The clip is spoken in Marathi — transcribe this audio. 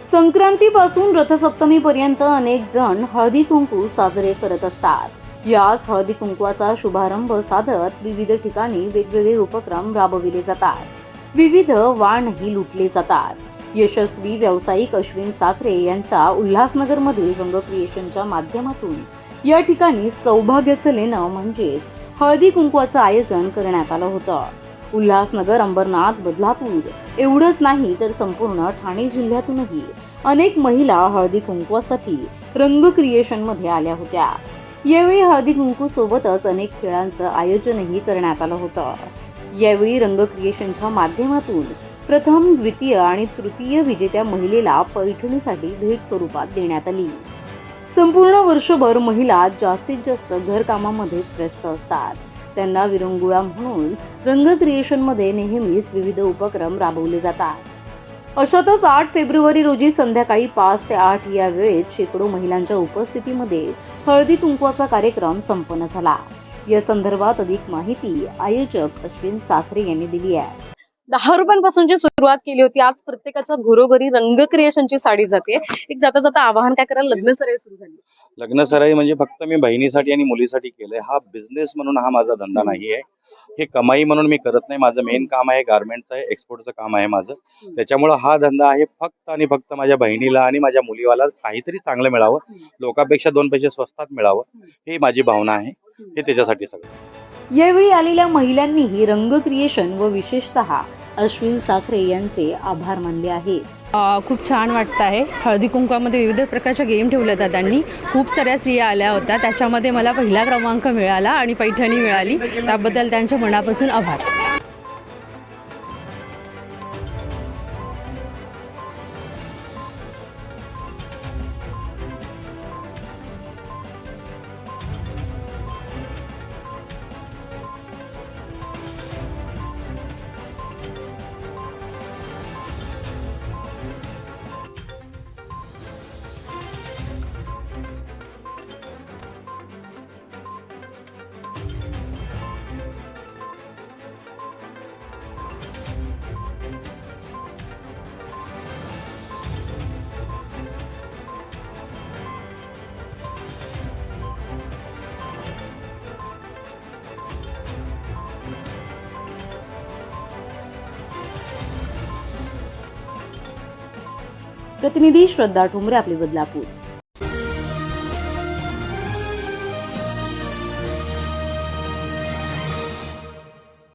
संक्रांतीपासून रथसप्तमीपर्यंत अनेक जण हळदी कुंकू साजरे करत असतात। याच हळदी कुंकवाचा शुभारंभ साधत विविध ठिकाणी वेगवेगळे उपक्रम राबविले जातात। विविध वाणही लुटले जातात। यशस्वी व्यावसायिक अश्विन साखरे यांच्या उल्हासनगरमधील रंग क्रिएशनच्या माध्यमातून या ठिकाणी सौभाग्याचं लेणं म्हणजेच हळदी कुंकवाचं आयोजन करण्यात आलं होतं। उल्हासनगर, अंबरनाथ, बदलापूर एवढंच नाही तर संपूर्ण ठाणे जिल्ह्यातूनही अनेक महिला हळदी कुंकवासाठी रंग क्रिएशनमध्ये आल्या होत्या। यावेळी हळदी कुंकू सोबतच अनेक खेळांचं आयोजनही करण्यात आलं होतं। यावेळी रंग क्रिएशनच्या माध्यमातून प्रथम, द्वितीय आणि तृतीय विजेत्या महिलेला पैठणीसाठी भेट स्वरूपात देण्यात आली। संपूर्ण वर्षभर महिला जास्तीत जास्त घरकामामध्येच व्यस्त असतात। त्यांना विरंगुळा म्हणून रंग क्रिएशनमध्ये नेहमीच विविध उपक्रम राबवले जातात। अशातच 8 फेब्रुवारी रोजी संध्याकाळी 5 ते 8 या वेळेत शेकडो महिलांच्या उपस्थितीमध्ये हळदी कुंकवाचा कार्यक्रम संपन्न झाला। या संदर्भात अधिक माहिती आयोजक अश्विन साखरे यांनी दिली आहे। 10 रुपयांपासूनची सुरुवात केली होती, आज प्रत्येकाच्या घरोघरी रंग क्रिएशनची साडी जाते। एक जाता जाता आवाहन काय कराल? लग्न सराई सुरू झाली। लग्न सराई म्हणजे फक्त मी बहिणीसाठी आणि मुलीसाठी केलंय। हा बिझनेस म्हणून हा माझा धंदा नाही आहे, हे कमाई म्हणून मी करत नाही। माझं मेन काम आहे गारमेंटचं आहे, एक्सपोर्टचं काम आहे माझं। त्याच्यामुळे हा धंदा आहे फक्त आणि फक्त माझ्या बहिणीला आणि माझ्या मुलीवाला काहीतरी चांगलं मिळावं, लोकांपेक्षा 2 पैसे स्वस्तात मिळावं, ही माझी भावना आहे। हे त्याच्यासाठी सगळं। यावेळी आलेल्या महिलांनीही रंग क्रिएशन व विशेषतः अश्विन साखरे यांचे आभार मानले आहेत। खूप छान वाटतं आहे। हळदी कुंकवामध्ये विविध प्रकारच्या गेम ठेवल्या होत्या त्यांनी, खूप साऱ्या स्त्रिया आल्या होत्या, त्याच्यामध्ये मला पहिला क्रमांक मिळाला आणि पैठणी मिळाली, त्याबद्दल त्यांच्या मनापासून आभार। प्रतिनिधी श्रद्धा ठोंबरे, आपली बदलापूर।